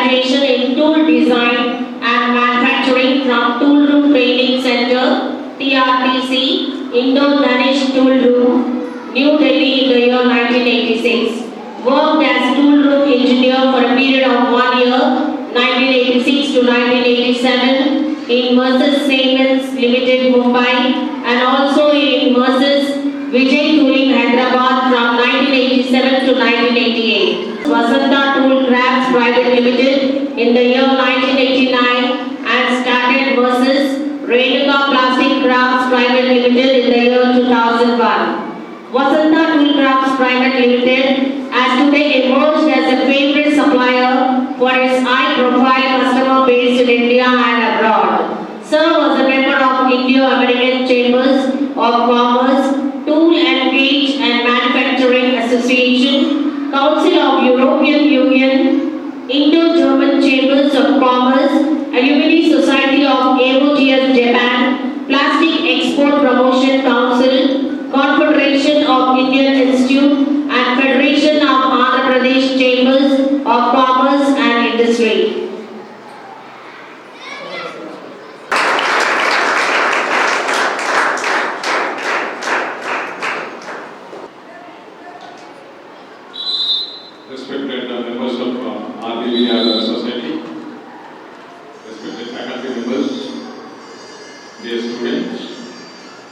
graduation in tool design and manufacturing from Tool Room Training Center, TRTC, Indo-Danish Tool Room, New Delhi in the year 1986. Worked as tool room engineer for a period of 1 year, 1986 to 1987, in Mercer's Siemens Limited, Mumbai, and also in Mercer's Vijay Tooling, Hyderabad from 1987 to 1988. Vasanta Tool Crafts Private Limited in the year 1989 and started Mercer's Renuka Plastic Crafts Private Limited in the year 2001. Vasanta Tool Crafts Private Limited has today emerged as a favorite supplier for its high-profile customer base in India and abroad. Served as a member of Indo-American Chambers of Commerce, Tool and Gauge and Manufacturing Association, Council of European Union, Indo-German Chambers of Commerce, Alumni Society of AOTS Japan, Plastic Export Promotion Council, Confederation of Indian Institute and Federation of Andhra Pradesh Chambers of Commerce and Industry. Respected members of Rbvrr Society, respected faculty members, dear students,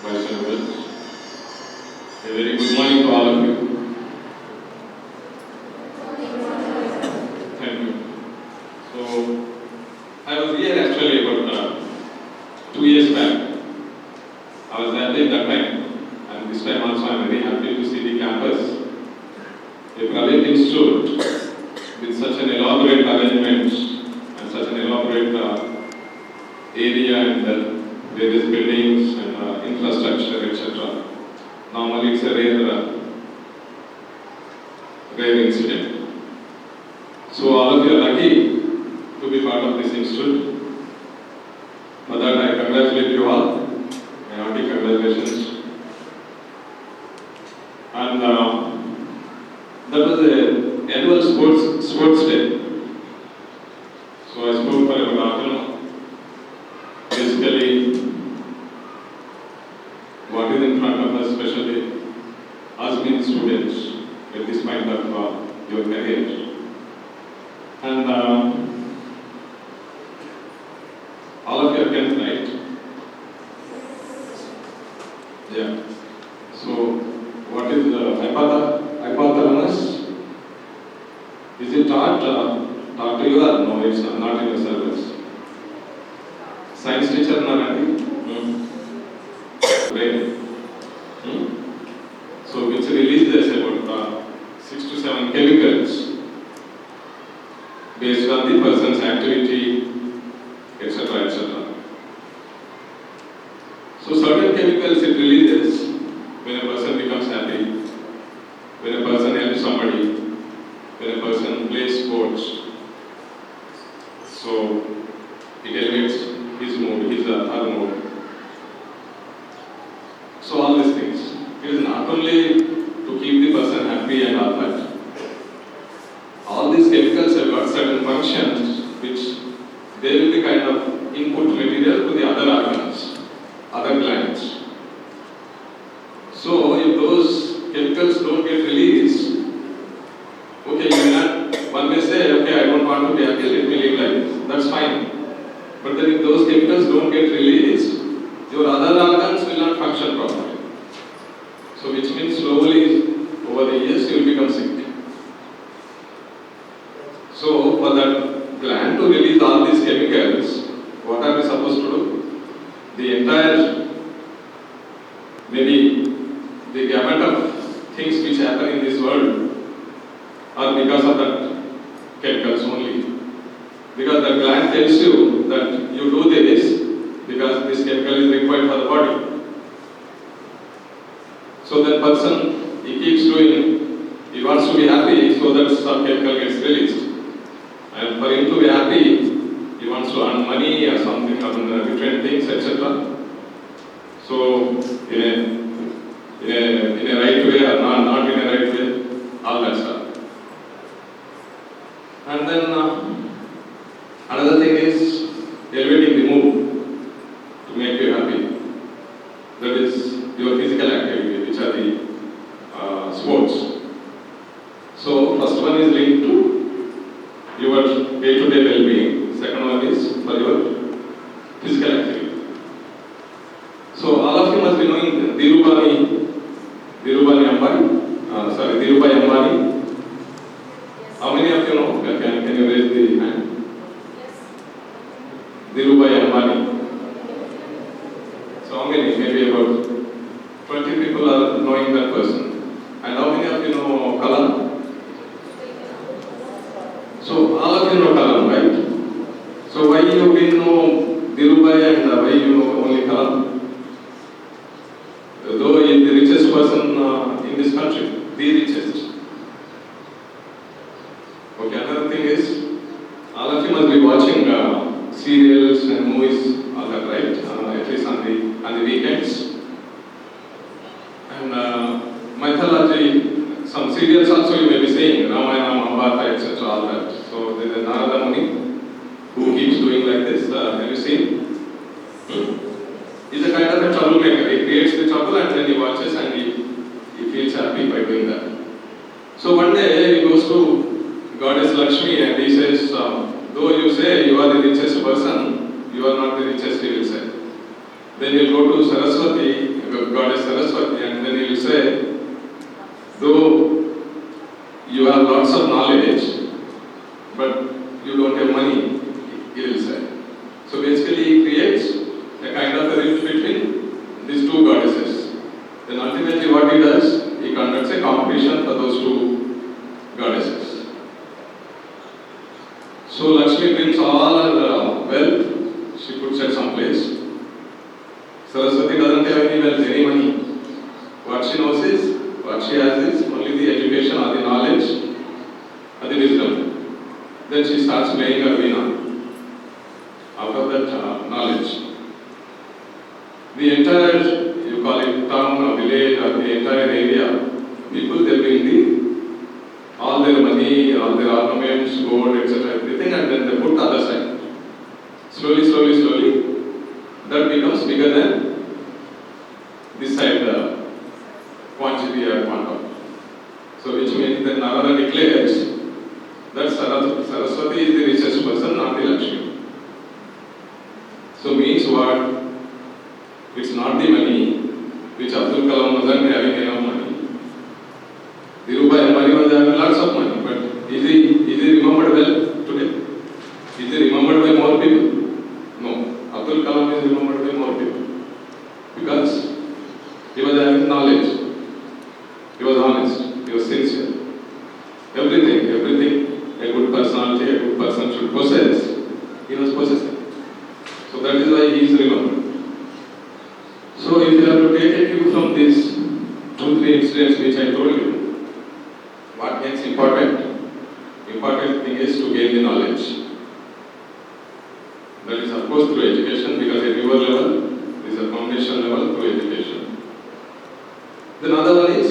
vice chancellors, a very good morning to all of you. Thank you. So, I was here actually about 2 years back. I was there that time, and this time also I am very happy to see the campus. A private institute with such an elaborate arrangement and such an elaborate area and various buildings and infrastructure, etc. Normally it's a rare incident. So all of you are lucky to be part of this institute. For that I congratulate you all. My hearty congratulations. And that was the annual sports day. So I spoke for about half an hour. Basically, what is in front of us, especially us being students at this point of your career. And all of you are 10th, right? Yeah. So, what is hypothalamus? Is it taught to you or no? It's not in the syllabus. Science teacher, no? Brain. So, which releases about 6 to 7 chemicals based on the person's activity, etc., etc. So, certain chemicals it releases when a person becomes happy, when a person helps somebody, when a person plays sports. So, it elevates his mood, her mood. So, all these things. It is not only to keep the person happy and all that. All these chemicals have got certain functions which they will be kind of input material to the other organs, other glands. So, if those chemicals don't get released, okay, you may not, one may say, okay, I don't want to be happy, let me live like this. That's fine. But then if those chemicals don't get released, your other organs will not function properly. So, which means slowly, over the years, you will become sick. So, for that gland to release all these chemicals, what are we supposed to do? The entire, maybe the gamut of things which happen in this world are because of that chemicals only. Because the gland tells you that you do this because this chemical is required for the body. So that person, he keeps doing, he wants to be happy so that some chemical gets released. And for him to be happy, he wants to earn money or something, different things, etc. So, in a right way or not in a right way, all that stuff. And then Another thing is elevating the mood to make you happy. That is your physical activity, which are the sports. So first one is linked to your day-to-day well-being. Second one is for your physical activity. So all of you must be knowing Dhirubhai Ambani. How many of you know? Can you raise the hand? Dhirubhai Ambani. So how many? Maybe about 20 people are knowing that person. And how many of you know Kalam? So all of you know Kalam, right? So why you didn't know Dhirubhai and why you know only Kalam? Though he is the richest person in this country, the richest. Okay, another thing is, all of you must be watching serials and movies, all that, right? At least on the weekends. And mythology, some serials also you may be seeing, Ramayana, Mahabharata, etc., all that. So there is Narada Muni who keeps doing like this. Have you seen? He's a kind of a troublemaker. He creates the trouble and then he watches and he feels happy by doing that. So one day he goes to Goddess Lakshmi and he says, though you say you are the richest person, you are not the richest, he will say. Then he'll go to Saraswati, Goddess Saraswati, and then he will say, though you have lots of knowledge, but you don't have money, he will say. So basically he creates a kind of a rift between these two goddesses. Then ultimately what he does, he conducts a competition for those two goddesses. So Lakshmi brings all her wealth, she puts at some place. Saraswati doesn't have any wealth, any money. What she knows is, what she has is only the education or the knowledge or the wisdom. Then she starts playing her veena out of that knowledge. The entire, you call it town or village or the entire area, people they bring all their money, all their ornaments, gold, etc., everything, and then they put the other side. Slowly, that becomes bigger than this side quantity or quantum. So which means that Narada declares that Saraswati is the richest person, not the Lakshmi. So means what? It's not the money, which Abdul Kalam wasn't having enough money. Dhirubhai Ambani was having lots of money, but is he remembered well today? Is he remembered by more people? No. Abdul Kalam is remembered by more people. Because he was having knowledge, he was honest, he was sincere. Everything a good personality, a good person should possess, he was possessing. So that is why he is remembered. So if you have to take a cue from these 2-3 incidents which I told you, what makes important? Important thing is to gain the knowledge. That is of course through education, because at your level is a foundation level through education. Then another one is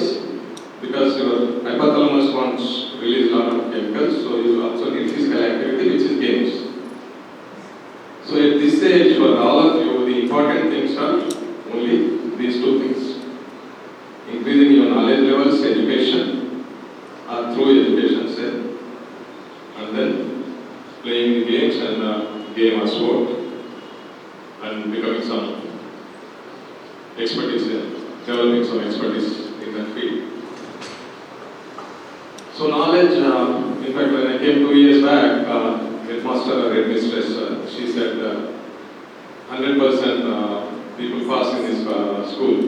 because your hypothalamus wants to release a lot of chemicals, so you also need physical activity, which is games. So at this stage for all of you, the important things are only these two things. Increasing your knowledge levels, education, through education, say, and then playing the games and game or sport, and becoming some expertise there, developing some expertise in that field. So knowledge, in fact when I came 2 years back, headmaster or headmistress, she said 100% people pass in this school.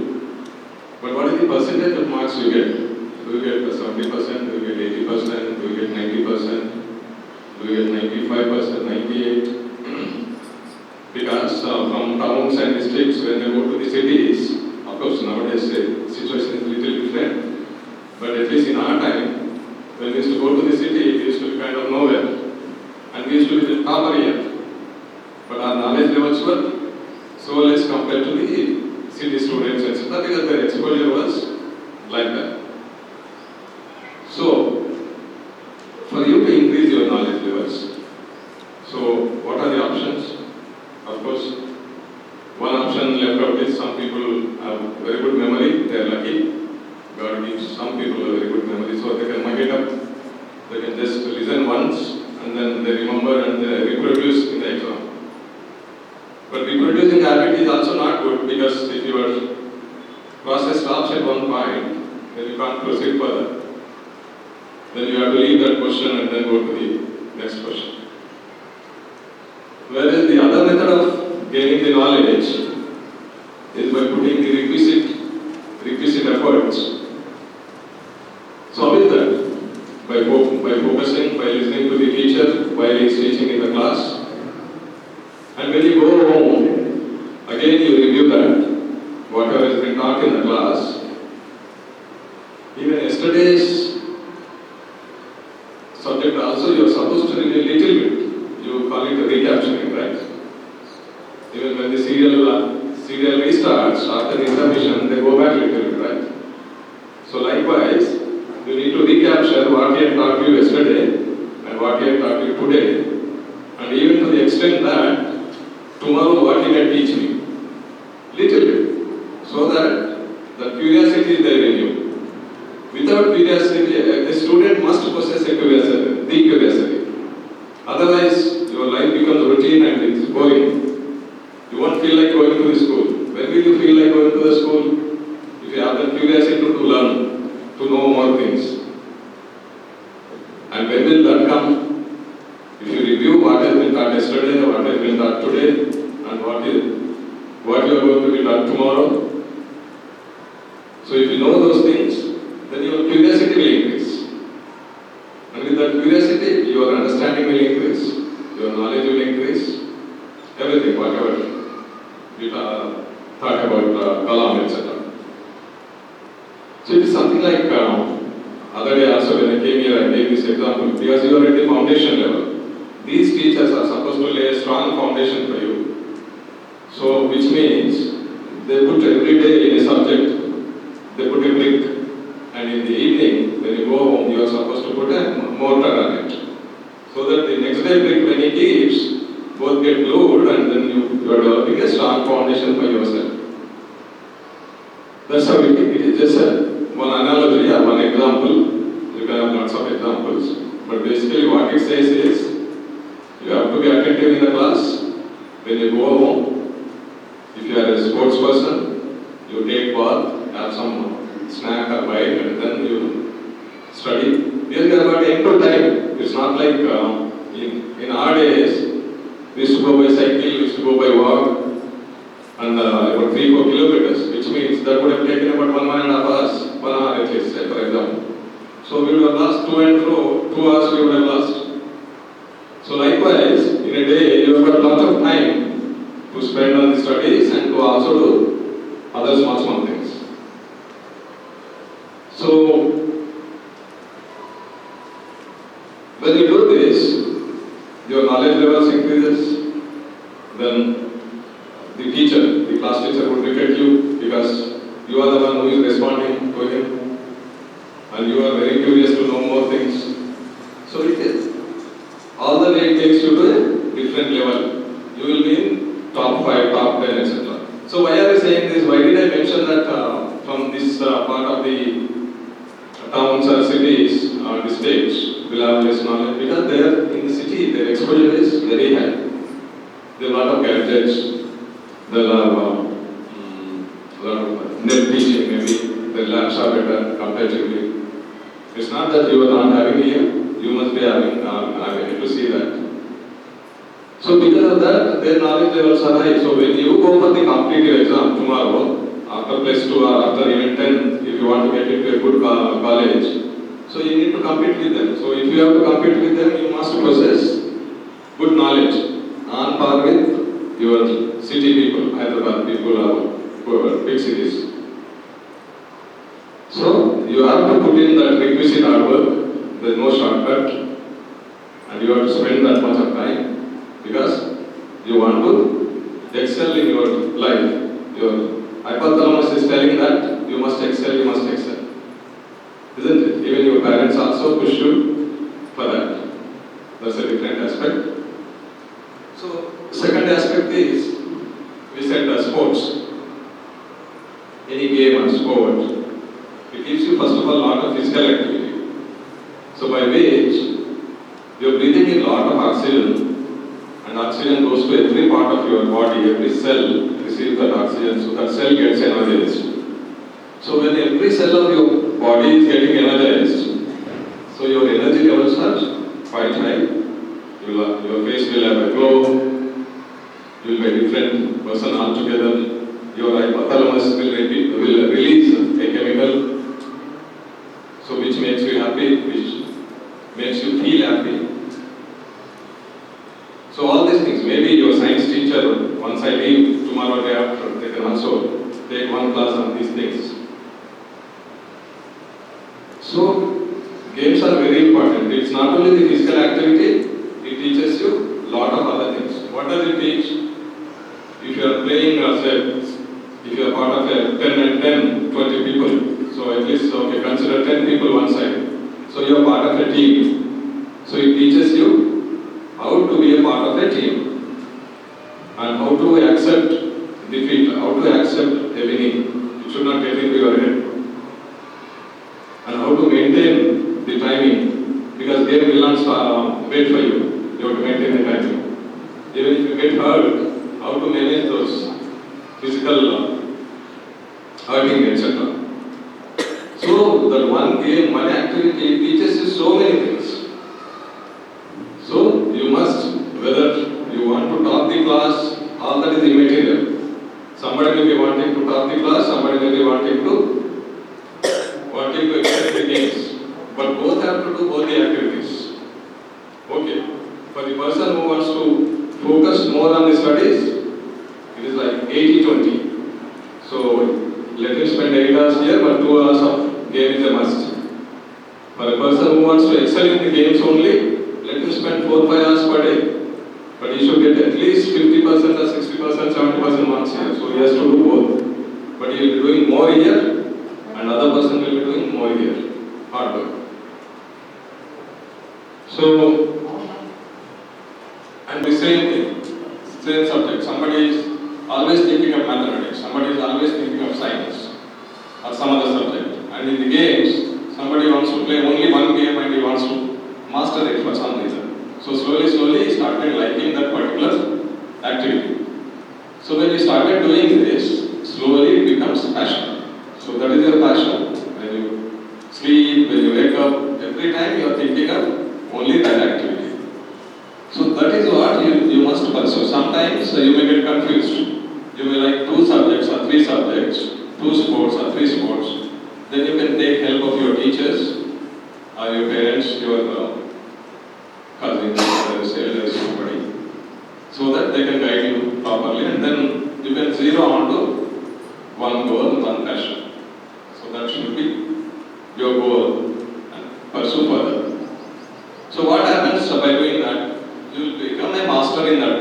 But what is the percentage of marks you get? Do you get 70%? Do you get 80%? Do you get 90%? Do you get 95%, 98%? Because from towns and districts, when they go to the cities, of course nowadays the situation is a little different. But at least in our time, when we used to go to the city, we used to be kind of nowhere. And we used to be the top area. But our knowledge levels were so less compared to the city students, etc., because their exposure was like that. So, for you to increase your knowledge levels, so what very good memory, they are lucky. God gives some people a very good memory, so they can mug it up. They can just listen once and then they remember and they reproduce in the exam. But reproducing habit is also not good, because if your process stops at one point, then you can't proceed further. Then you have to leave that question and then go to the next question. Whereas the other method of gaining the knowledge is by putting the requisite efforts. So how is that? By focusing, by listening to the teacher while he is teaching in the class. And when you go home, again you review that, whatever has been taught in the class. Even yesterday's subject also you are supposed to review a little bit. You call it a recapturing, right? Even when the serial restarts after the intermission, they go back a little bit, right? So likewise, you need to recapture what he had taught you yesterday and what he had taught you today. And even to the extent that tomorrow what he can teach me. Little bit. So that the curiosity is there in you. Without curiosity, a student must possess a curiosity, the curiosity. Otherwise, your life becomes routine and it's boring. You won't feel like going to the school. When will you feel like going to the school? If you have the curiosity to learn, to know more things. And when will that come? If you review what has been taught yesterday, what has been taught today, and what you are going to be taught tomorrow. So if you know those things, then your curiosity will increase. And with that curiosity, your understanding will increase, your knowledge will increase, everything, whatever you thought about Kalam, etc. So it is something like, other day also when I came here, I gave this example, because you are at the foundation level. These teachers are supposed to lay a strong foundation for you. So, which means, they put every day in a subject, they put a brick, and in the evening, when you go home, you are supposed to put a mortar on it. So that the next day brick, when it keeps, both get glued and then you are developing a strong foundation for yourself. That's how it is just one analogy or one example. You can have lots of examples. But basically what it says is, you have to be attentive in the class. When you go home, if you are a sports person, you take bath, have some snack or bite, and then you study. Because you have got ample time. It's not like in our days, we used to go by cycle, we used to go by walk, and about 3-4 kilometers, which means that would have taken about 1.5 hours, 1 hour at least, for example. So we would have lost to and fro, 2 hours we would have lost. So likewise, in a day, you have got lots of time to spend on the studies and to also do other small things. So, when you do this, your knowledge levels increases, then the teacher, the class teacher would look at you because you are the one who is responding to him and you are very curious to know more things. So it is. All the way it takes you to a different level. You will be in top 5, top 10, etc. So why are you saying this? Why did I mention that from this part of the towns or cities or districts will have less knowledge? Because there in the city, their exposure is very high. There are a lot of gadgets. There are a lot of net teaching maybe. The labs are better comparatively. It's not that you are not having here. You must be having to see that. So because of that, their knowledge levels are high. So when you go for the competitive exam tomorrow, after +2 or after even 10, if you want to get into a good college, so you need to compete with them. So if you have to compete with them, you must possess good knowledge on par with your city people, Hyderabad people or big cities. So you have to put in that requisite hard work. There is no shortcut, and you have to spend that much of time because you want to excel in your life. Your hypothalamus is telling that you must excel, you must excel. Isn't it? Even your parents also push you for that. That's a different aspect. So, second aspect is, we said sports. Any game sport, it gives you first of all a lot of physical activity. So by which you are breathing in a lot of oxygen, and oxygen goes to every part of your body, every cell receives that oxygen, so that cell gets energized. So when every cell of your body is getting energized, so your energy levels are quite high. Your face will have a glow, you will be a different person altogether. Your hypothalamus will release a chemical, so which makes you happy, which makes you feel happy. So all these things, maybe your science teacher, once I leave tomorrow day after, they can also take one class on these things. So games are very important. It's not only the physical activity, it teaches you a lot of other things. What does it teach? If you are playing if you are part of a 10 and 10, 20 people, so at least, okay, consider 10 people one side. So you are part of a team. So it teaches you how to be a part of a team and how to accept defeat, how to accept a winning. It should not get into your head. And how to maintain the timing, because game will not wait for you. You have to maintain the timing. Even if you get hurt, how to manage those physical hurting, etc. So that one game, one activity teaches you so many things. So you must, whether you want to top the class, all that is immaterial. Somebody may be wanting to top the class, somebody may be wanting to excel the games. But both have to do both the activities. Okay. For the person who wants to focus more on the studies, it is like 80-20. So let him spend 8 hours here, but 2 hours of game is a must. For a person who wants to excel in the games only, let him spend 4-5 hours per day. But he should get at least 50% or 60%, 70% marks here. So he has to do both. But he will be doing more here, and other person will be doing more here. Hard work. So, and the same thing, same subject. Somebody is always thinking of mathematics, somebody is always thinking of science or some other subject. And in the games, somebody wants to play only one game and he wants to master it for some reason. So slowly he started liking that particular activity. So when you started doing this, slowly it becomes passion. So that is your passion. When you sleep, when you wake up, every time you are thinking of only that activity. So that is what you must pursue. Sometimes you may get confused. You may like 2 subjects or 3 subjects, 2 sports or 3 sports. Then you can take help of your teachers or your parents, your cousins, brothers, elders, somebody, so that they can guide you properly, and then you can zero onto one goal, one passion. So that should be your goal and pursue further. So what happens by doing that? You will become a master in that.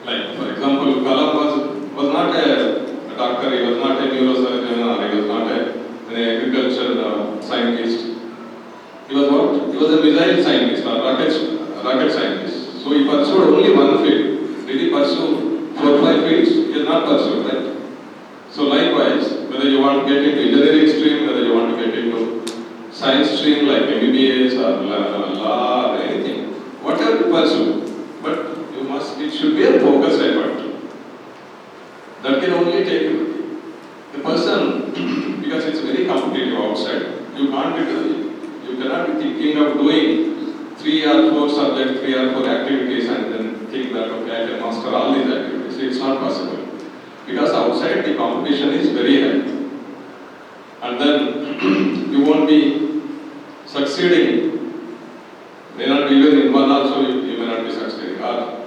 Like for example, Kalam was not a doctor, he was not a neurosurgeon, or he was not an agriculture scientist. He was what? He was a missile scientist or rocket scientist. So he pursued only one field. Did he pursue 4 or 5 fields? He has not pursued, right? So likewise, whether you want to get into engineering stream, whether you want to get into science stream like MBBS or law or anything, whatever you pursue, but it should be a focused effort. That can only take the person, because it's very competitive outside. You cannot be thinking of doing 3 or 4 subjects, 3 or 4 activities and then think that okay, I can master all these activities. It's not possible. Because outside the competition is very high. And then you won't be succeeding. May not even in one also you may not be succeeding. Or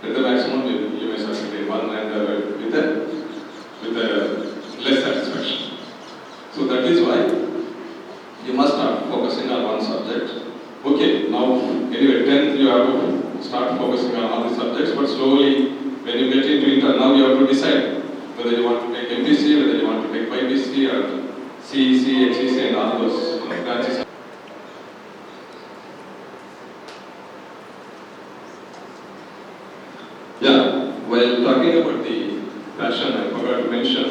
at the maximum you may succeed in one and with a less satisfaction. So that is why you must start focusing on one subject. Okay, now anyway 10th you have to start focusing on all the subjects, but slowly when you get into inter, now you have to decide whether you want to take MPC, whether you want to take BC or CEC, HEC and all those branches. Yeah, while talking about the passion, I forgot to mention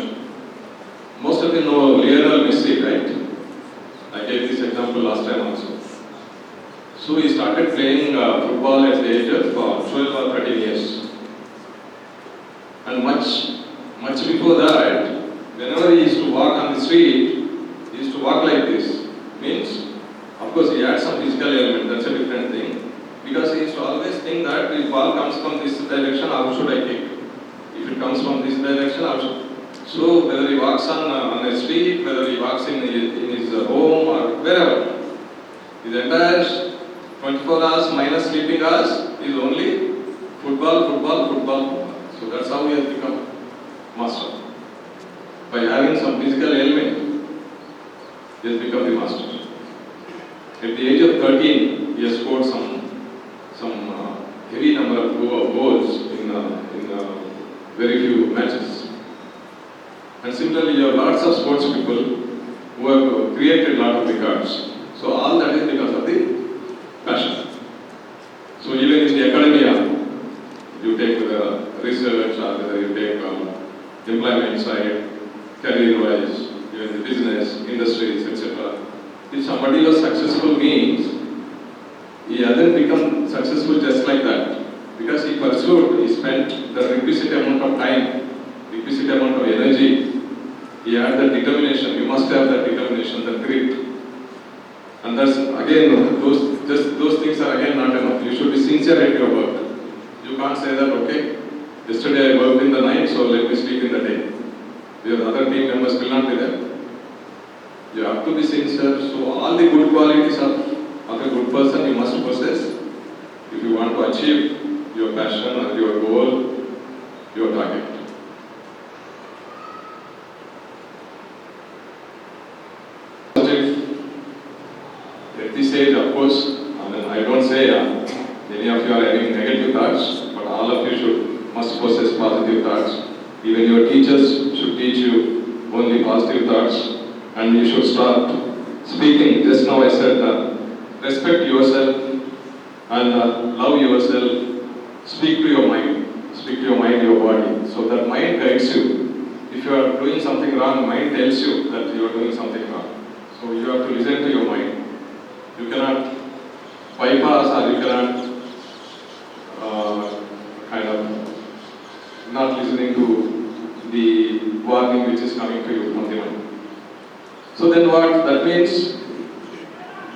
football at the age of 12 or 13 years. And much before that, whenever he used to walk on the street, he used to walk like this. Means, of course, he had some physical element, that's a different thing. Because he used to always think that if ball comes from this direction, how should I kick? If it comes from this direction, how should... So, whether he walks on a street, whether he walks in his home or wherever, his entire 24 hours minus sleeping hours is only football, football, football, football. So that's how he has become master. By having some physical ailment, he has become the master. At the age of 13, he has scored some heavy number of goals in very few matches. And similarly, you have lots of sports people who have created a lot of records. So all that is because of the passion. So even in the academia, you take the research or whether you take employment side, career-wise, even the business, industries, etc. If somebody was successful means he hasn't become successful just like that. Because he pursued, he spent the requisite amount of time, requisite amount of energy. He had the determination. You must have that determination, that grit. And that's again, those things are again not enough. You should be sincere at your work. You can't say that, okay, yesterday I worked in the night, so let me sleep in the day. Your other team members will not be there. You have to be sincere. So all the good qualities of a good person you must possess if you want to achieve your passion or your goal, your target. At this age, of course, I don't say many of you are having negative thoughts, but all of you must possess positive thoughts. Even your teachers should teach you only positive thoughts, and you should start speaking. Just now I said respect yourself and love yourself. Speak to your mind, your body, so that mind guides you. If you are doing something wrong, mind tells you that you are doing something wrong. So you have to listen to your mind. You cannot bypass or you cannot kind of not listening to the warning which is coming to you from the mind. So then what? That means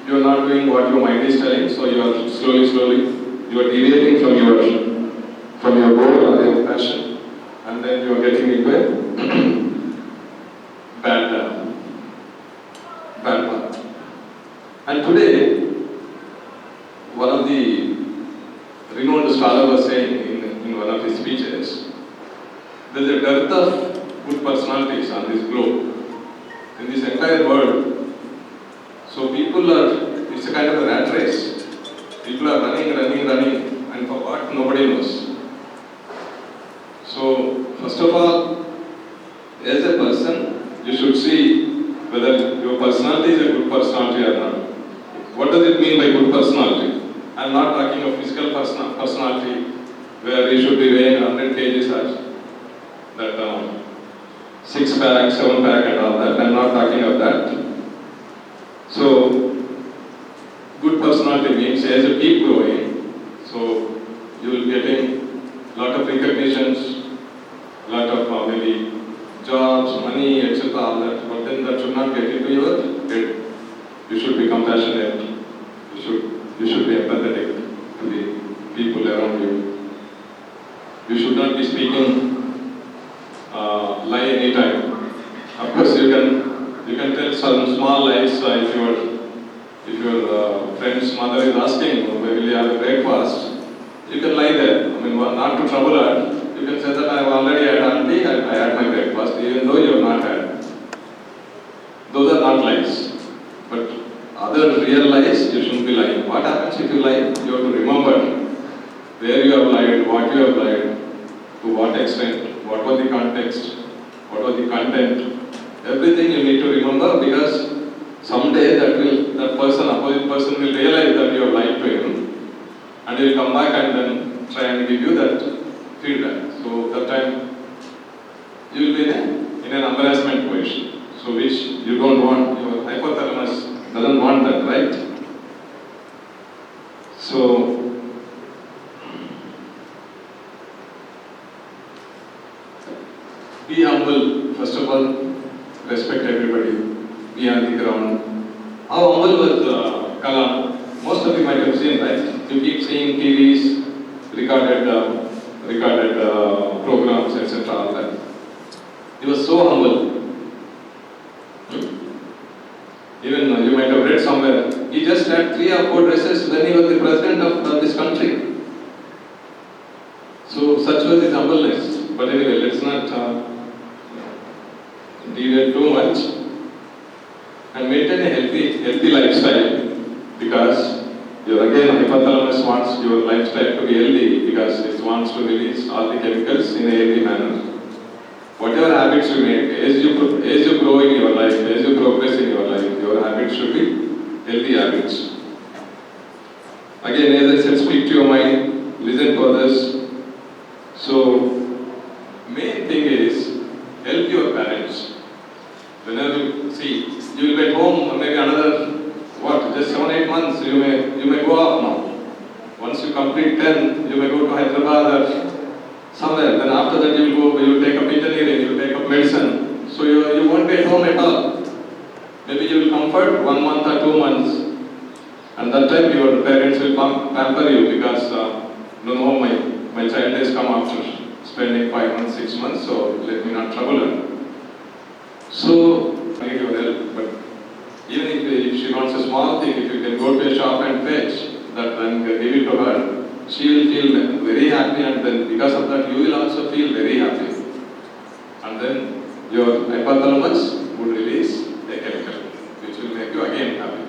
you are not doing what your mind is telling, so you are slowly, you are deviating from your goal or your passion, and then you are getting into a bad path. And today, one of the renowned scholars was saying in one of his speeches, there is a dearth of good personalities on this globe, in this entire world. So it's a kind of a rat race. People are running, and for what? Nobody knows. So, first of all, as a person, you should see whether your personality is a good personality or not. What does it mean by good personality? I am not talking of physical personality where you should be weighing 100 kgs as that 6-pack, 7-pack and all that. I am not talking of that. So, good personality means as you keep growing, so you will be getting lot of recognitions, lot of maybe jobs, money, etc. all that. But then that should not get into your head. You should be compassionate. You should be empathetic to the people around you. You should not be speaking lie anytime. Of course, you can tell some small lies if your friend's mother is asking, will you have a breakfast? You can lie there. Not to trouble her. You can say that I have already had auntie, I had my breakfast, even though you have not had. Those are not lies. But other real lies, you shouldn't be lying. What happens if you lie? You have to remember where you have lied, what you have lied, to what extent, what was the context, what was the content. Everything you need to remember, because someday opposite person will realize that you have lied to him, and he will come back and then try and give you that feedback. So that time you will be in an embarrassment position, so which you don't want. Your hypothalamus doesn't want that, right? So Be humble, first of all, respect everybody, be on the ground. How humble was Kalam? Most of you might have seen, right? You keep seeing TVs, recorded programs, etc. All that. He was so humble. Even you might have read somewhere, he just had 3 or 4 dresses when he was the president of this country. So such was his humbleness. But anyway, let's not deviate too much and maintain a healthy lifestyle, because your hypothalamus wants your lifestyle to be healthy because it wants to release all the chemicals in a healthy manner. Whatever habits you make, as you grow in your life, as you progress in your life, your habits should be healthy habits. Again, as I said, speak to your mind, listen to others. So, main thing is help your parents. Whenever you see, you will be at home maybe another just 7-8 months. You may go off now. Once you complete 10, you may go to Hyderabad or somewhere. Then after that you will take up engineering, you will take up medicine. So you won't be at home at all. Maybe you will comfort 1 month or 2 months, and that time your parents will pamper you because no, my child has come after spending 5 months, 6 months, so let me not trouble her. So I need your help, but even if she wants a small thing, if you can go to a shop and fetch that and give it to her, she will feel very happy, and then because of that you will also feel very happy. And then your hypothalamus would release a chemical which will make you again happy.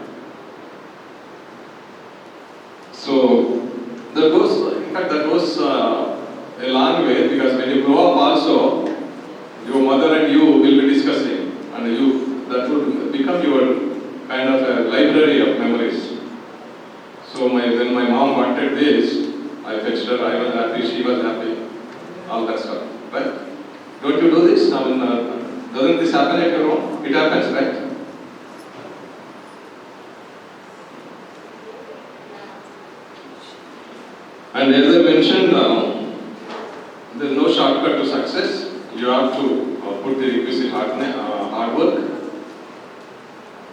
So that goes a long way, because when you grow up also, your mother and you will be discussing, and that would become your kind of a library of memories. So when my mom wanted this, I fetched her, I was happy, she was happy, all that stuff, right? Don't you do this? Doesn't this happen at your home? It happens, right? And as I mentioned, there is no shortcut to success. You have to put the requisite hard work,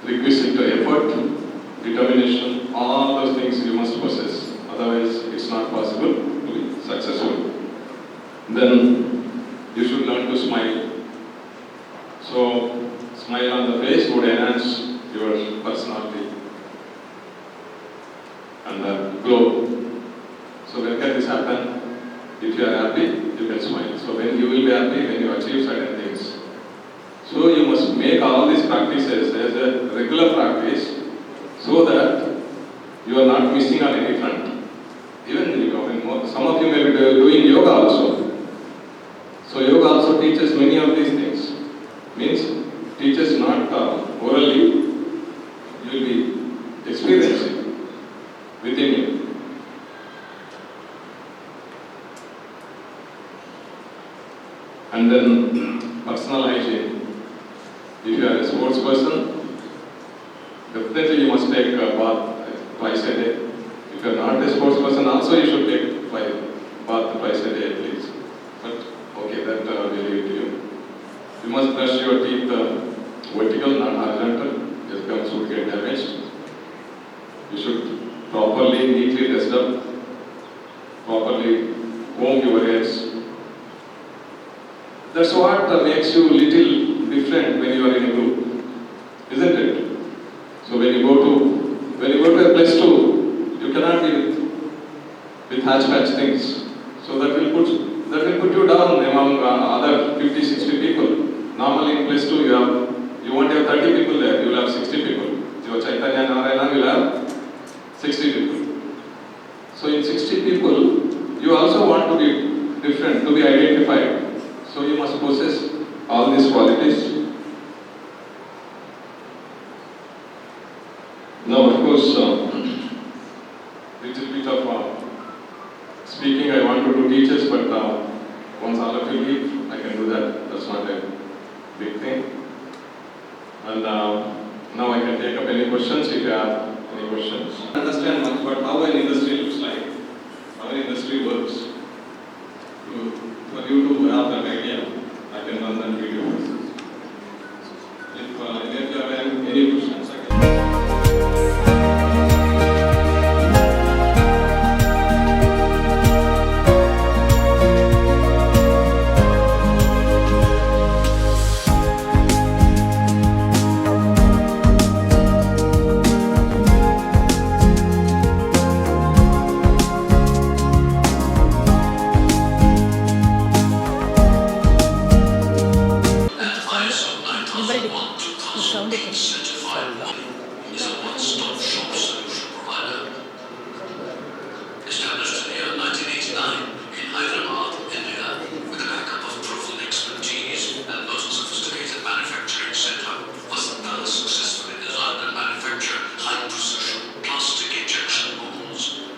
requisite effort, determination, all those things you must possess. Otherwise, it's not possible to be successful. Then you should learn to smile. So, smile on the face would enhance your personality and glow. So when can this happen? If you are happy, you can smile. So when you will be happy, when you achieve certain things. So you must make all these practices as a regular practice, so that you are not missing on any front. Even some of you may be doing yoga also. So yoga also teaches many of these things. Means teaches not orally, you will be experiencing within you. And then personal hygiene. If you are a sports person, definitely you must take a bath twice a day. If you are not a sports person, also you should take bath twice a day at least. But okay, that will leave it to you. You must brush your teeth vertical, not horizontal. Your gums would get damaged. You should properly, neatly dress up, properly comb your hairs. That's what makes you little different when you are in a group, isn't it? So when you go to a place too, you cannot be with hatch things. So that will put you down among other 50, 60 people. Normally in place two you won't have 30 people there, you will have 60 people. Your Chaitanya Narayana will have 60 people. So in 60 people, you also want to be different, to be identified. So you must possess all these qualities. Now, of course, little bit of speaking I want to do teachers, but once all of you leave, I can do that. That's not a big thing. And now I can take up any questions if you have any questions. I understand much about how an industry looks like, how an industry works. For you to have that idea, I I can run that video. If you have any questions, I can. Is a one-stop shop solution provider. Established in the year 1989 in Hyderabad, India, with a backup of proven expertise and most sophisticated manufacturing setup, Vasanta has successfully designed and manufactured high-precision plastic injection molds.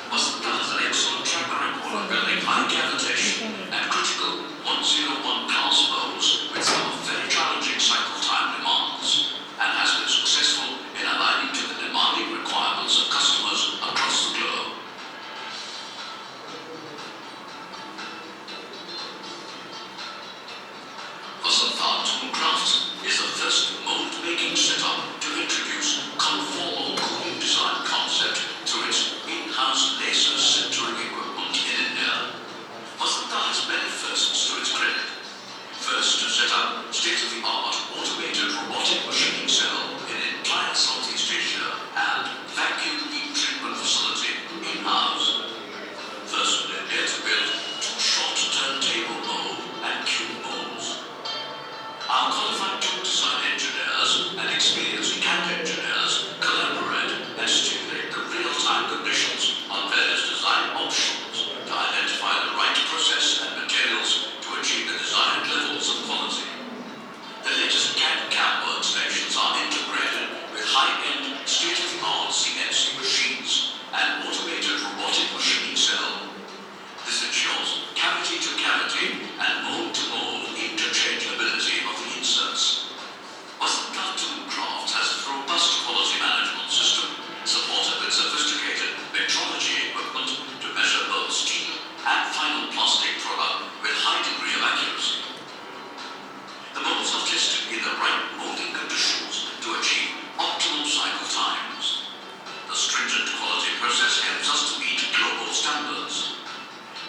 Vasanta has an excellent track record of building high cavitation and critical 101 class molds with some very challenging cycle time demands, and has been successful in aligning to the demanding requirements of customers across the globe. Vasanta Crafts is the first mold-making setup to introduce conformal cooling design concept through its in-house laser sintering equipment in India. Vasanta has many firsts to its credit. First, to set up state-of-the-art automated robotic machining cell in entire Southeast Asia and vacuum heat treatment facility in-house. First in India to build two short turntable mold and cube molds. Our qualified tool design engineers and experienced CAD engineers collaborate and stimulate the real-time conditions on various design options to identify the right process and materials to achieve the desired levels of quality. The latest CAD/CAM workstations are integrated with high-end, state-of-the-art CNC machines and automated robotic machining cell. This ensures cavity-to-cavity and mold-to-mold interchangeability of the inserts. Vasanta Crafts has a robust quality management system supported with sophisticated metrology equipment to measure both steel and final plastic product with high degree of accuracy. The molds are tested in the right molding conditions to achieve optimum cycle times. The stringent quality process helps us to meet global standards.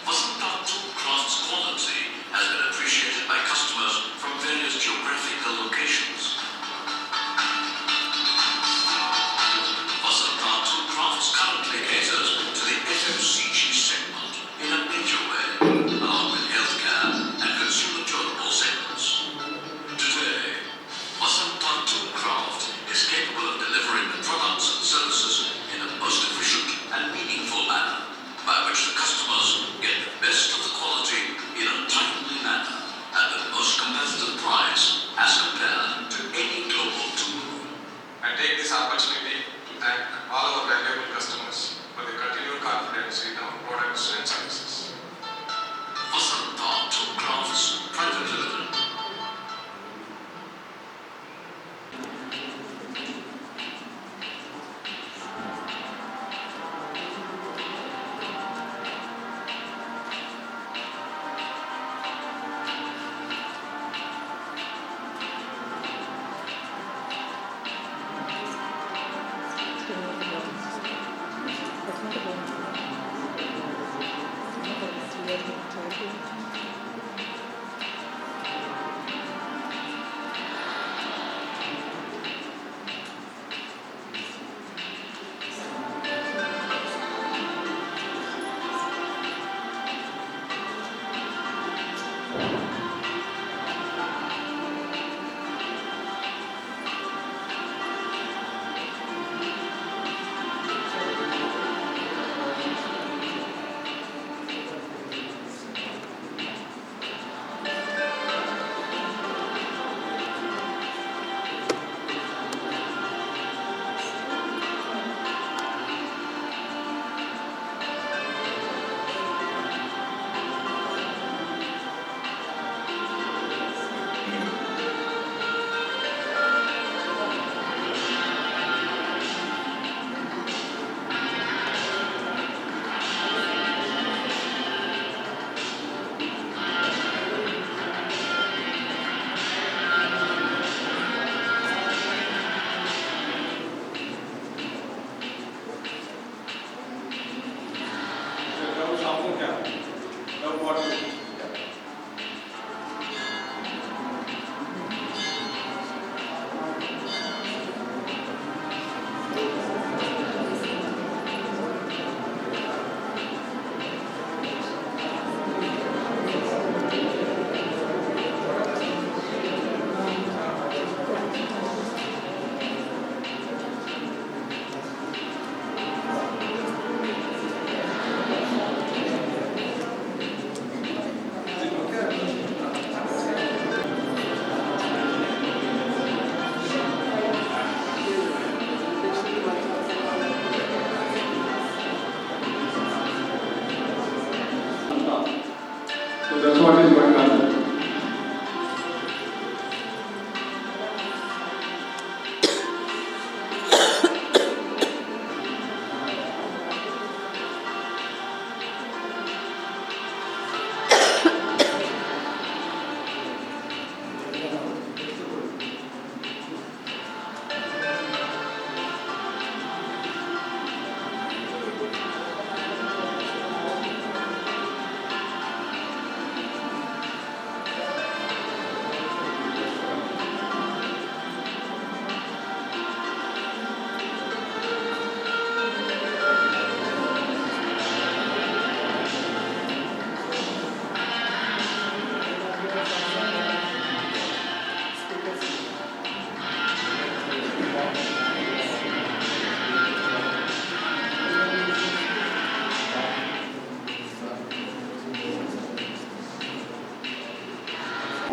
Vasanta Crafts' quality has been appreciated by customers from various geographical locations. Vasanta Crafts currently caters to the FMCG segment in a major way, along with healthcare and consumer durable segments. Today, Vasanta Craft is capable of delivering the products and services in a most efficient and meaningful manner, by which the customers get the best of the quality in a timely manner at the most competitive price as compared to any global tool. I take this opportunity to thank all our valuable customers for the continued confidence in our products and services. Vasanta Crafts Private Limited. So that's what is going on.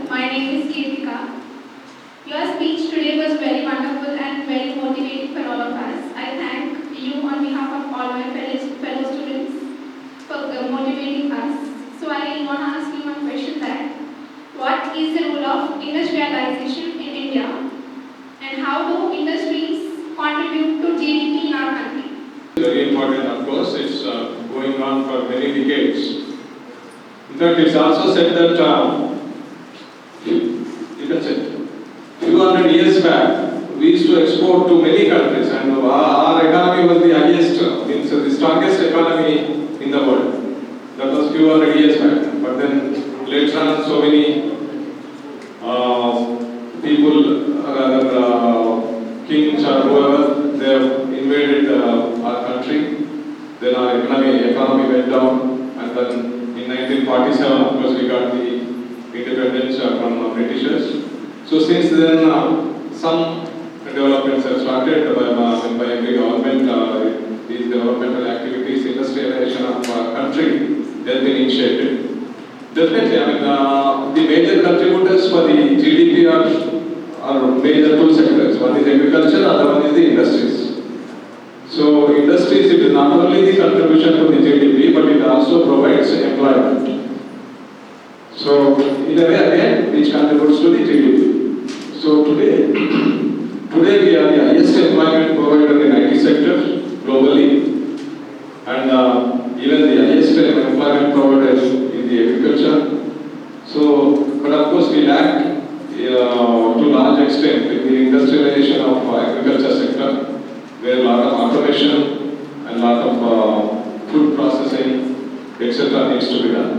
My name is Kirtika. Your speech today was very wonderful and very motivating for all of us. I thank you on behalf of all my fellow students for motivating us. So I want to ask you one question that what is the role of industrialization in India and how do industries contribute to GDP in our country? Very important, of course. It's going on for many decades. In fact, it's also said that you can say, few hundred years back, we used to export to many countries, and our economy was the highest, means the strongest economy in the world. That was few hundred years back. But then later on, so many people, rather kings or whoever, they have invaded our country. Then our economy went down, and then in 1947, of course, we got the independence from Britishers. So since then, some developments have started by every government. These developmental activities, industrialization of country has been initiated. Definitely, the major contributors for the GDP are major two sectors. One is agriculture, other one is the industries. So industries, it is not only the contribution to the GDP, but it also provides employment. So in a way again, which contributes to the GDP. So today we are the highest employment provider in IT sector globally, and even the highest employment provider in the agriculture. So, but of course we lack to large extent in the industrialization of agriculture sector, where a lot of automation and a lot of food processing, etc. needs to be done.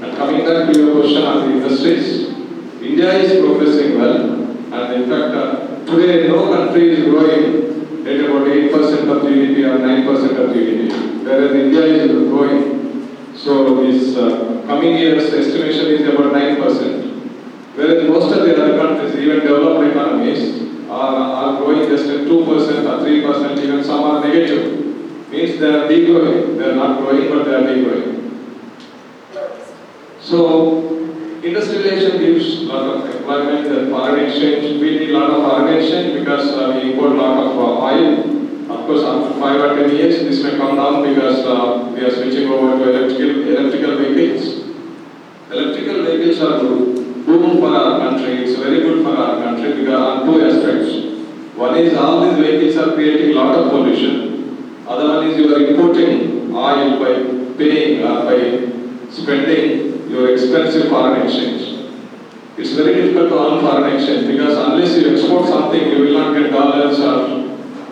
And coming back to your question on the industries, India is progressing well, and in fact, today no country is growing at about 8% of GDP or 9% of GDP, whereas India is growing. So this coming year's estimation is about 9%, whereas most of the other countries, even developed economies, are growing just at 2% or 3%, even some are negative. Means they are degrowing. They are not growing, but they are degrowing. So, industrialization gives a lot of employment and foreign exchange. We need a lot of foreign exchange because we import a lot of oil. Of course, after 5 or 10 years, this may come down because we are switching over to electrical vehicles. Electrical vehicles are boom for our country. It's very good for our country because on two aspects. One is all these vehicles are creating a lot of pollution. Other one is you are importing oil by paying or by spending your expensive foreign exchange. It's very difficult to earn foreign exchange because unless you export something, you will not get dollars or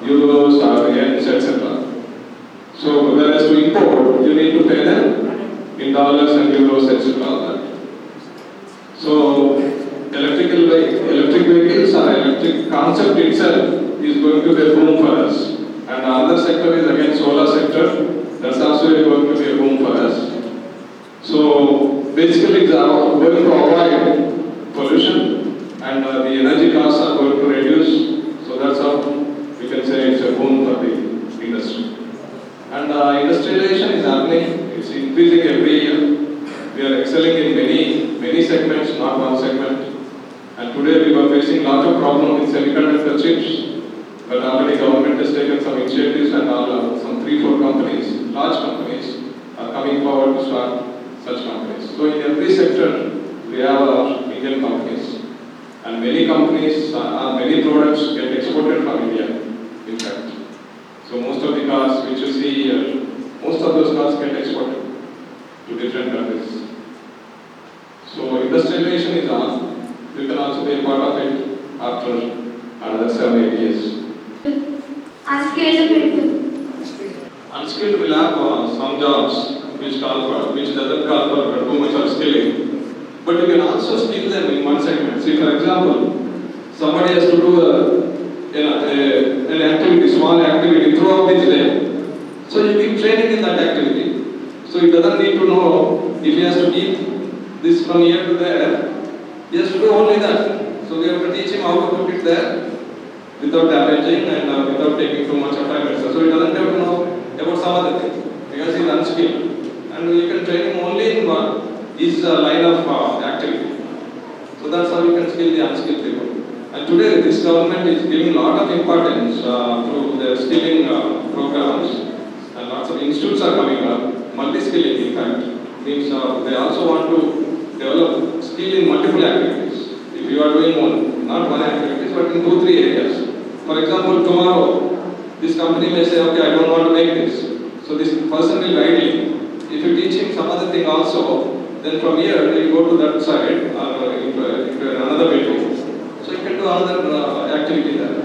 euros or yens, etc. So whereas to import, you need to pay them in dollars and euros, etc. all that. So electric vehicles or electric concept itself is going to be a boom for us. And the other sector is again solar sector. That's also going to be a boom for us. So basically it's going to avoid pollution and the energy costs are going to reduce. So that's how we can say it's a boom for the industry. And industrialization is happening. It's increasing every year. We are excelling in many segments, not one segment. And today we were facing lots of problems with semiconductor chips. But already government has taken some initiatives and some 3-4 companies, large companies, are coming forward to start such companies. So in every sector, we have our Indian companies. And many companies, many products get exported from India, in fact. So most of the cars which you see here, most of those cars get exported to different countries. So industrialization is on. You can also be a part of it after another 7-8 years. Unskilled people. Unskilled will have some jobs which doesn't call for too much of skilling. But you can also skill them in one segment. See, for example, somebody has to do an activity, small activity throughout his day. So you keep training in that activity. So he doesn't need to know if he has to keep this from here to there. He has to do only that. So we have to teach him how to put it there without damaging and without taking too much of time. So he doesn't have to know about some other thing because he is unskilled. And you can train him only in his line of activity. So that's how you can skill the unskilled people. And today this government is giving a lot of importance to their skilling programs. And lots of institutes are coming up, multi-skilling in fact. Means they also want to develop skill in multiple activities. If you are doing not one activity, but in 2-3 areas. For example, tomorrow, this company may say, okay, I don't want to make this. So this person will guide you. If you teach him some other thing also, then from here, he will go to that side or into another building. So you can do another activity there.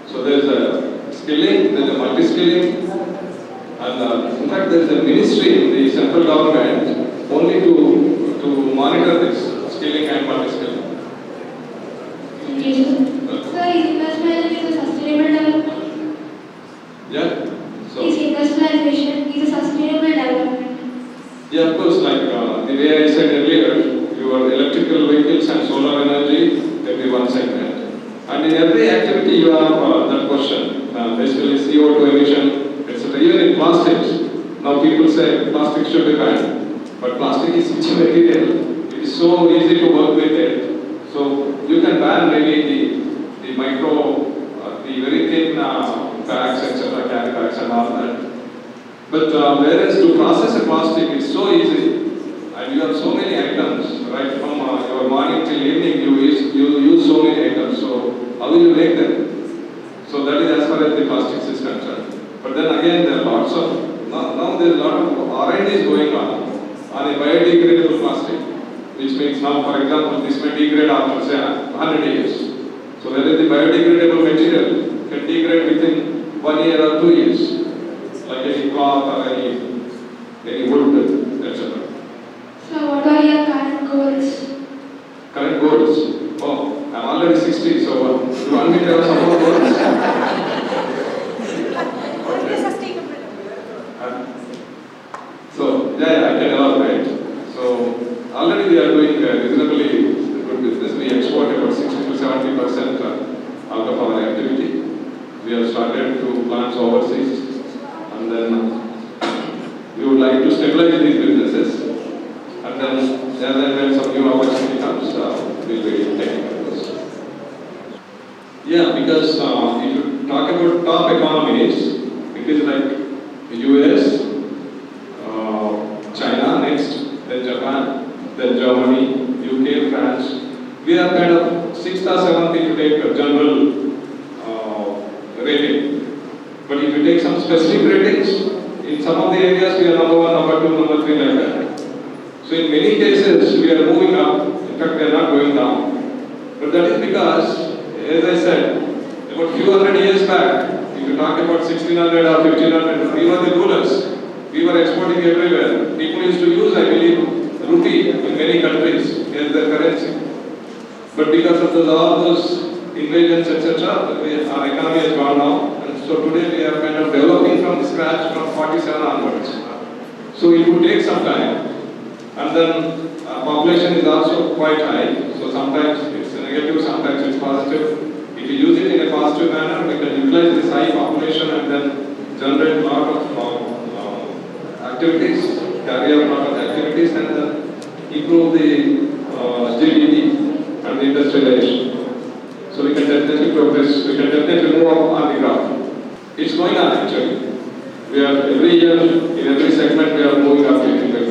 So there is a skilling, there is a multi-skilling. And in fact, there is a ministry in the central government only to monitor this skilling and multi-skilling. Sir, is industrialization a sustainable development? Yeah. So. Is industrialization a sustainable development? Yeah, of course. Like the way I said earlier, your electrical vehicles and solar energy can be one segment. And in every activity, you have that question. Basically, CO2 emission, etc. Even in plastics, now people say plastic should be banned, but plastic is such a material. It is so easy to work with it. So you can ban maybe the micro, the very thin bags, etc., carry bags and all that. But whereas to process a plastic is so easy, and you have so many items, right from your morning till evening, you use so many items. So how will you make them? So that is as far as the plastics is concerned. But then again, there are lots of now there is a lot of R&D going on a biodegradable plastic, which means now, for example, this may degrade after say 100 years. So whether the biodegradable material can degrade within 1 year or 2 years, like any cloth or any wood, etc. So what are your current goals? Current goals? Oh, I'm already 60, so you want me to have some more goals? So, yeah, I can elaborate. So, already we are doing reasonably good business. We export about 60 to 70% out of our activity. We have started to plants overseas, and then we would like to stabilize these businesses. And then, as and when some new opportunity comes, we'll be taking up those. Yeah, because if you talk about top economies, it is like the US, China next, then Japan, then Germany, UK, France. We are kind of 6th or 7th if you take a general rating. But if you take some specific ratings, in some of the areas we are number 1, number 2, number 3 like that. So in many cases we are moving up, in fact we are not going down. But that is because, as I said, about few hundred years back, if you talk about 1600 or 1500, we were the rulers. We were exporting everywhere. People used to use in many countries as their currency. But because of all those invasions, etc., our economy has gone down. And so today we are kind of developing from scratch from 47 onwards. So it would take some time. And then population is also quite high. So sometimes it's negative, sometimes it's positive. If you use it in a positive manner, we can utilize this high population and then generate a lot of activities, carry out a lot of activities, and then improve the GDP and the industrialization. So we can definitely progress, we can definitely move up on the graph. It's going on actually. We are every year, in every segment, we are moving up in the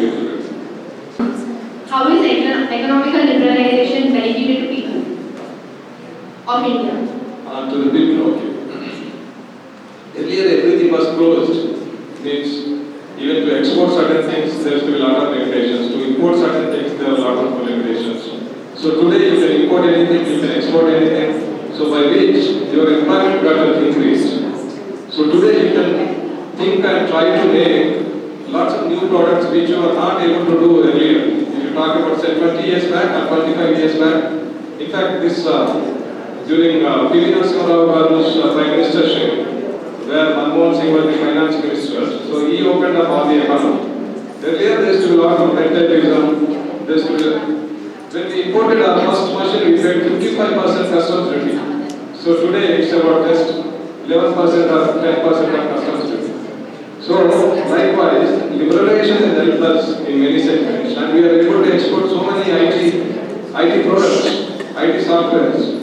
How is economical liberalization benefited to people of India? To the people, okay. Earlier everything was closed, means even to export certain things there used to be a lot of limitations, to import certain things there are a lot of limitations. So today you can import anything, you can export anything, so by which your employment got increased. So today you can think and try to make lots of new products which you were not able to do earlier. If you talk about say 20 years back or 25 years back, in fact this during P.V. Narasimha Rao Garu's Prime Ministership, where Manmohan Singh was the finance minister, so he opened up all the economy. Earlier there used to be a lot of rentalism, there used to be, when we imported our first machine we paid 55% customs duty. So today it's about just 11% or 10% of customs duty. So likewise, liberalization has helped us in many segments and we are able to export so many IT products, IT softwares.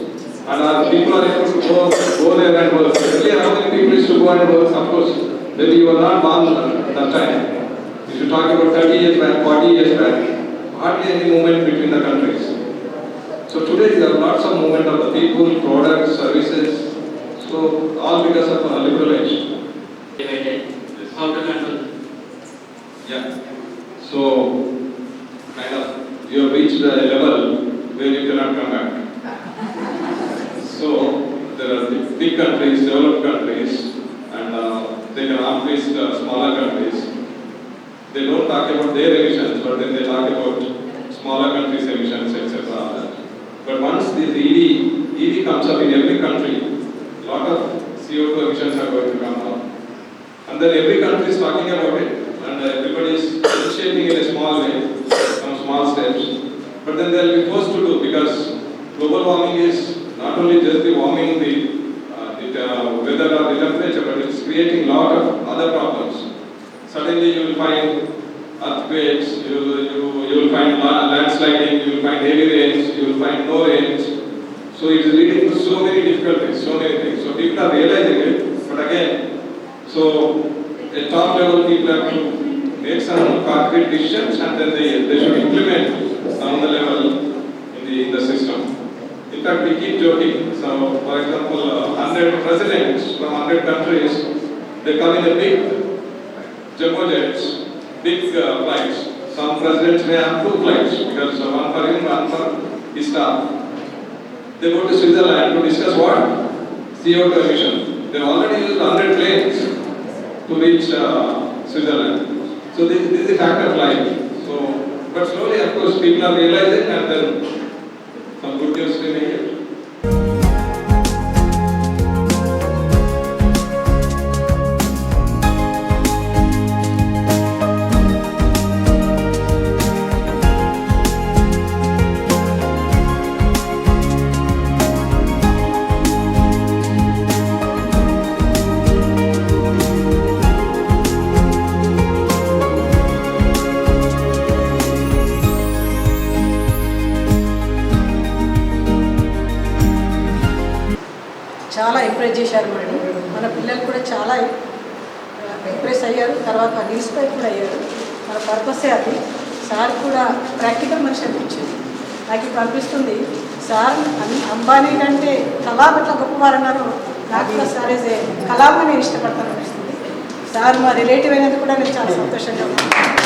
And our people are able to go there and work. Earlier, how many people used to go and work? Of course, maybe you were not born at that time. If you talk about 30 years back, 40 years back, hardly any movement between the countries. So today there are lots of movement of the people, products, services. So all because of liberalization. How to control? Yeah. So kind of you have reached a level where you cannot come back. So there are big countries, developed countries, and they can outreach smaller countries. They don't talk about their emissions, but then they talk about smaller countries' emissions, etc. But once this EV comes up in every country, a lot of CO2 emissions are going to come down. And then every country is talking about it, and everybody is initiating in a small way, some small steps. But then they will be forced to do, because global warming is not only just the warming the weather or the temperature, but it's creating a lot of other problems. Suddenly you will find earthquakes, you will find landsliding, you will find heavy rains, you will find no rains. So it is leading to so many difficulties, so many things. So people are realizing it, but again, so at top level people have to make some concrete decisions and then they should implement on the level in the system. In fact, we keep joking. So, for example, 100 presidents from 100 countries, they come in a big jumbo jets, big flights. Some presidents may have 2 flights because one for him, one for his staff. They go to Switzerland to discuss what? CO2 emission. They already used 100 planes to reach Switzerland. So this is a fact of life. So, but slowly, of course, people are realizing, and then some good news we make it. చాలా impress చేశారు madam. మన పిల్లలు కూడా చాలా impress అయ్యారు. తర్వాత inspire కూడా అయ్యారు. మన పర్పసే అది. సార్ కూడా ప్రాక్టికల్ మనిషి అనిపించింది. నాకు ఇప్పుడు అనిపిస్తుంది సార్ అంబానీ కంటే కలాం ఎట్లా గొప్పవారు అన్నారు. నాకు కూడా సార్ కలాంని నేను ఇష్టపడతాను అనిపిస్తుంది. సార్ మా రిలేటివ్ అయినందుకు కూడా నేను చాలా సంతోషంగా ఉన్నాను.